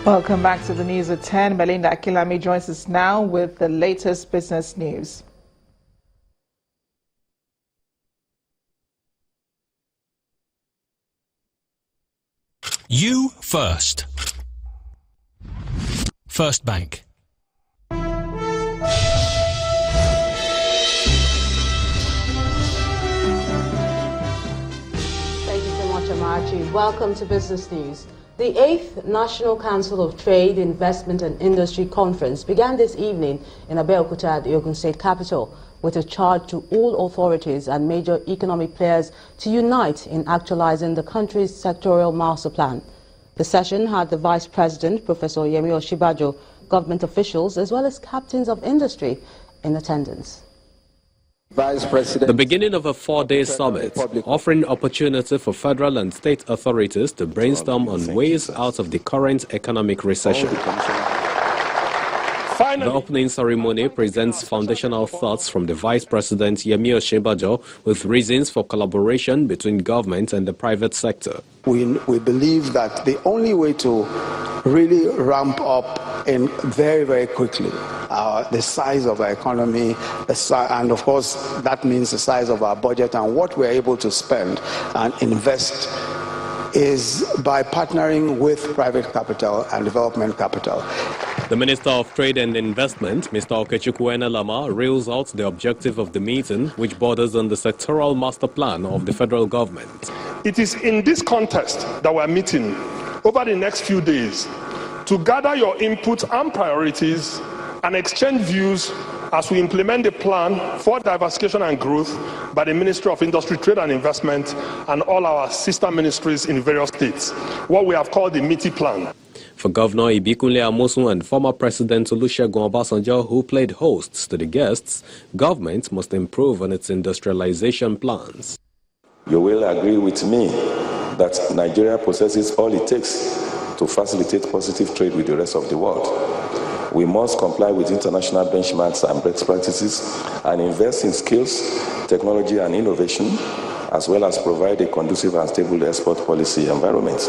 Welcome back to the news at 10. Belinda Akilami joins us now with the latest business news. You first. First Bank. Thank you so much, Amachi. Welcome to Business News. The 8th National Council of Trade, Investment and Industry Conference began this evening in Abeokuta at the Ogun State capital with a charge to all authorities and major economic players to unite in actualizing the country's sectoral master plan. The session had the Vice President, Professor Yemi Oshibajo, government officials as well as captains of industry in attendance. Vice President, the beginning of a 4-day summit, offering opportunity for federal and state authorities to brainstorm on ways out of the current economic recession. The opening ceremony presents foundational thoughts from the Vice President Yemi Oshibajo with reasons for collaboration between government and the private sector. We believe that the only way to really ramp up in very quickly the size of our economy, and of course that means the size of our budget and what we're able to spend and invest, is by partnering with private capital and development capital. The Minister of Trade and Investment, Mr. Okechukwu Lama, rails out the objective of the meeting, which borders on the sectoral master plan of the federal government. It is in this context that we're meeting over the next few days to gather your input and priorities and exchange views as we implement the plan for diversification and growth by the Ministry of Industry, Trade and Investment and all our sister ministries in various states, what we have called the MITI plan. For Governor Ibikunle Amosun and former President Olusegun Obasanjo, who played hosts to the guests, government must improve on its industrialization plans. You will agree with me that Nigeria possesses all it takes to facilitate positive trade with the rest of the world. We must comply with international benchmarks and best practices and invest in skills, technology and innovation, as well as provide a conducive and stable export policy environment.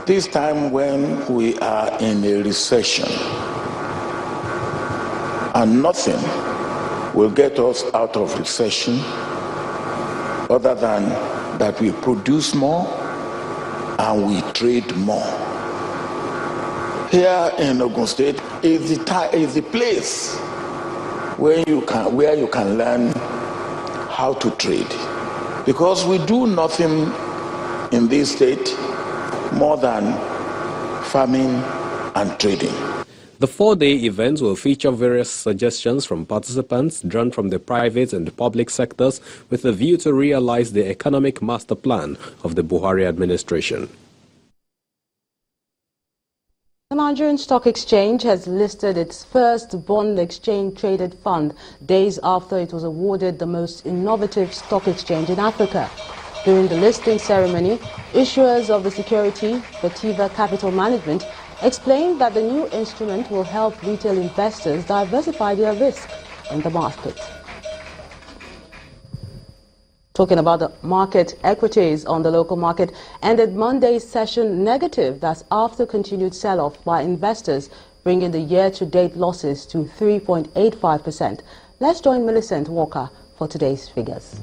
This time when we are in a recession and nothing will get us out of recession other than that we produce more and we trade more. Here in Ogun State is the place where you can learn how to trade, because we do nothing in this state more than farming and trading. The 4-day event will feature various suggestions from participants drawn from the private and public sectors with a view to realize the economic master plan of the Buhari administration. The Nigerian Stock Exchange has listed its first bond exchange-traded fund days after it was awarded the most innovative stock exchange in Africa. During the listing ceremony, issuers of the security, Bativa Capital Management, explained that the new instrument will help retail investors diversify their risk in the market. Talking about the market, equities on the local market ended Monday's session negative. That's after continued sell-off by investors, bringing the year-to-date losses to 3.85%. Let's join Millicent Walker for today's figures.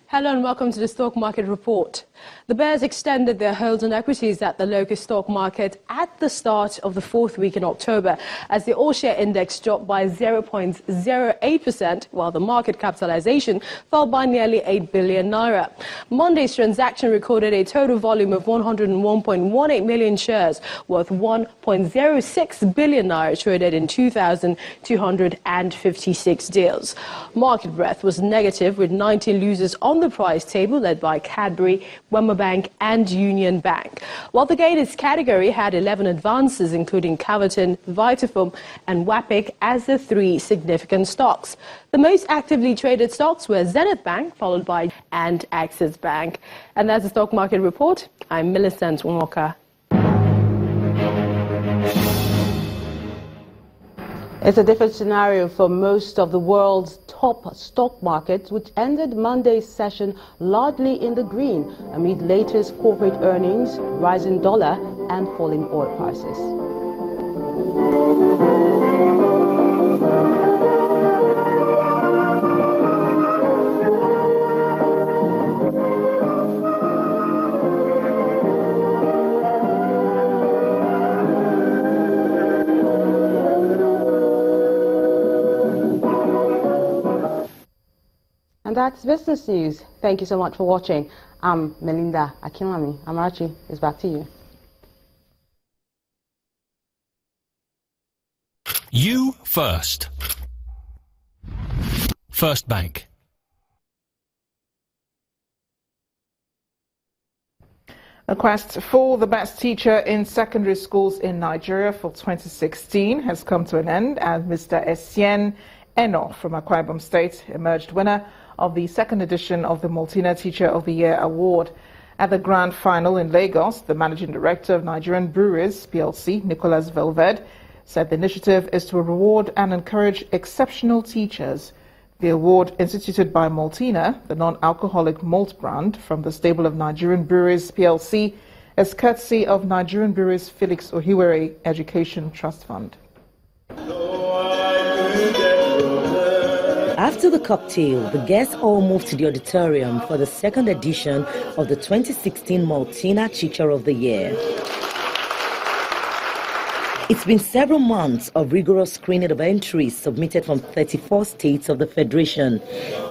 Hello and welcome to the Stock Market Report. The bears extended their hold on equities at the local stock market at the start of the fourth week in October as the all-share index dropped by 0.08%, while the market capitalization fell by nearly 8 billion naira. Monday's transaction recorded a total volume of 101.18 million shares worth 1.06 billion naira traded in 2,256 deals. Market breadth was negative with 19 losers on the price table led by Cadbury, Wema Bank and Union Bank, while the Gators category had 11 advances, including Calverton, Vitafoam and Wapic as the three significant stocks. The most actively traded stocks were Zenith Bank, followed by and Axis Bank. And that's the Stock Market Report. I'm Millicent Walker. It's a different scenario for most of the world's top stock markets, which ended Monday's session largely in the green amid latest corporate earnings, rising dollar, and falling oil prices. And that's business news. Thank you so much for watching. I'm Melinda Akinlami. Amarachi is back to you. You first. First Bank. The quest for the best teacher in secondary schools in Nigeria for 2016 has come to an end, and Mr. Essien Eno from Akwa Ibom State emerged winner of the second edition of the Multina Teacher of the Year Award. At the grand final in Lagos, the managing director of Nigerian Breweries PLC, Nicholas Velved, said the initiative is to reward and encourage exceptional teachers. The award, instituted by Multina, the non-alcoholic malt brand from the stable of Nigerian Breweries PLC, is courtesy of Nigerian Breweries Felix Ohiwere Education Trust Fund. After the cocktail, the guests all moved to the auditorium for the second edition of the 2016 Multina Teacher of the Year. It's been several months of rigorous screening of entries submitted from 34 states of the Federation.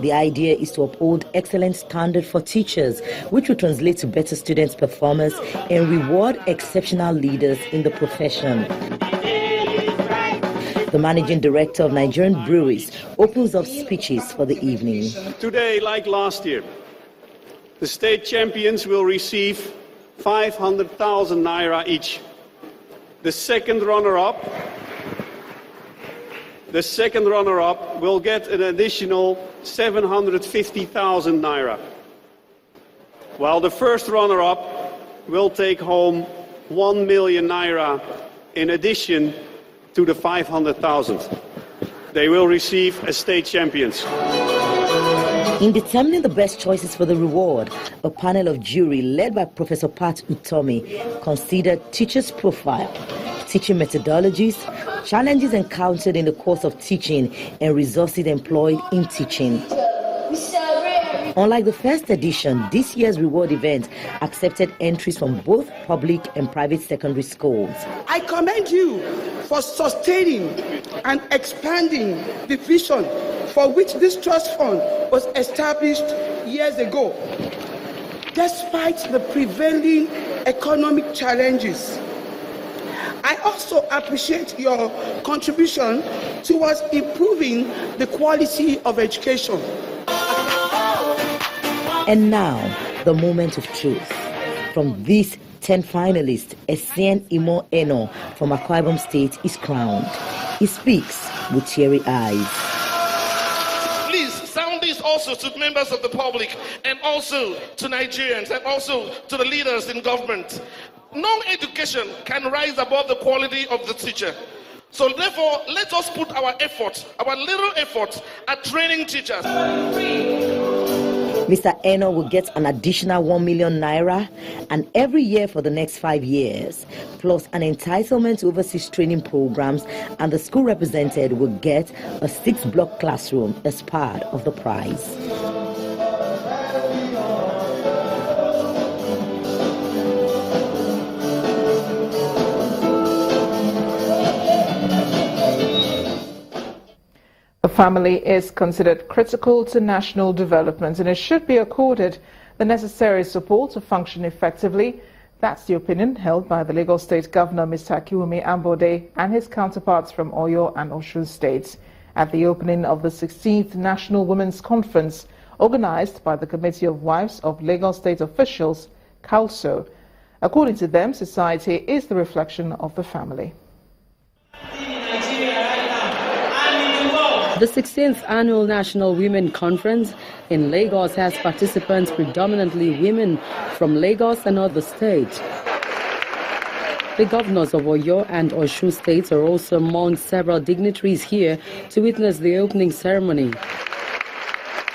The idea is to uphold excellent standard for teachers, which will translate to better students' performance and reward exceptional leaders in the profession. The managing director of Nigerian Breweries opens up speeches for the evening. Today, like last year, the state champions will receive 500,000 naira each. The second runner-up will get an additional 750,000 naira, while the first runner-up will take home 1 million naira in addition to the 500,000. They will receive as state champions. In determining the best choices for the reward, a panel of jury led by Professor Pat Utomi considered teachers' profile, teaching methodologies, challenges encountered in the course of teaching, and resources employed in teaching. Unlike the first edition, this year's reward event accepted entries from both public and private secondary schools. I commend you for sustaining and expanding the vision for which this trust fund was established years ago. Despite the prevailing economic challenges, I also appreciate your contribution towards improving the quality of education. And now, the moment of truth. From these 10 finalists, Essien Imo Eno from Akwa Ibom State is crowned. He speaks with teary eyes. Please sound this also to members of the public and also to Nigerians and also to the leaders in government. No education can rise above the quality of the teacher. So therefore, let us put our effort, our little effort at training teachers. Mr. Eno will get an additional 1 million naira and every year for the next 5 years, plus an entitlement to overseas training programs, and the school represented will get a 6-block classroom as part of the prize. The family is considered critical to national development, and it should be accorded the necessary support to function effectively. That's the opinion held by the Lagos State Governor, Mr. Akiwumi Ambode, and his counterparts from Oyo and Osun states at the opening of the 16th National Women's Conference organized by the Committee of Wives of Lagos State Officials, CALSO. According to them, society is the reflection of the family. The 16th Annual National Women Conference in Lagos has participants predominantly women from Lagos and other states. The governors of Oyo and Osun states are also among several dignitaries here to witness the opening ceremony.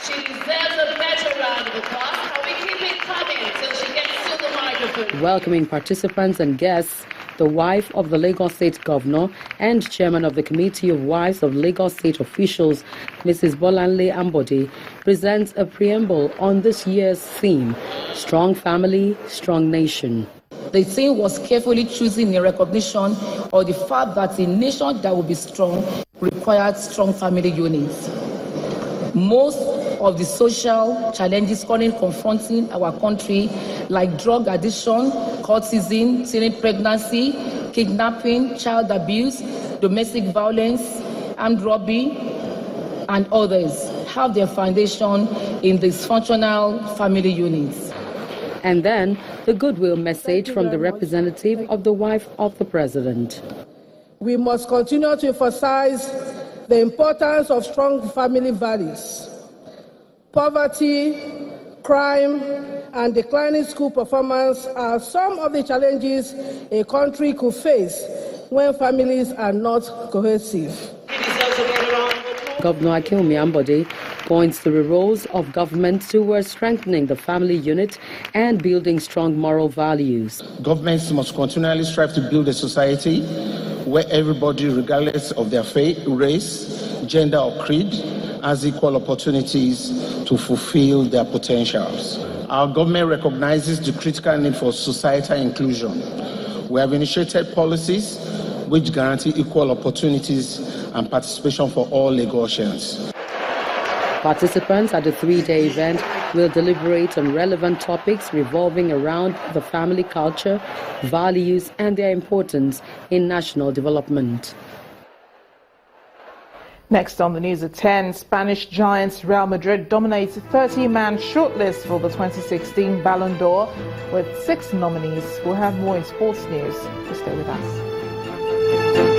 She deserves a better round of applause. Can we keep it coming till she gets to the microphone? Welcoming participants and guests, the wife of the Lagos State Governor and chairman of the Committee of Wives of Lagos State Officials, Mrs. Bolanle Ambode, presents a preamble on this year's theme, Strong Family, Strong Nation. The theme was carefully chosen in recognition of the fact that a nation that will be strong requires strong family units. Most of the social challenges currently confronting our country, like drug addiction, cultism, teen pregnancy, kidnapping, child abuse, domestic violence, armed robbery, and others, have their foundation in dysfunctional family units. And then the goodwill message from the representative of the wife of the president. We must continue to emphasize the importance of strong family values. Poverty, crime, and declining school performance are some of the challenges a country could face when families are not cohesive. Governor Akinwumi Ambode points to the roles of government towards strengthening the family unit and building strong moral values. Governments must continually strive to build a society where everybody, regardless of their faith, race, gender, or creed, has equal opportunities to fulfill their potentials. Our government recognizes the critical need for societal inclusion. We have initiated policies which guarantee equal opportunities and participation for all Lagosians. Participants at the three-day event will deliberate on relevant topics revolving around the family culture, values, and their importance in national development. Next on the news at 10, Spanish giants Real Madrid dominates a 30-man shortlist for the 2016 Ballon d'Or with 6 nominees. We'll have more in sports news. So stay with us.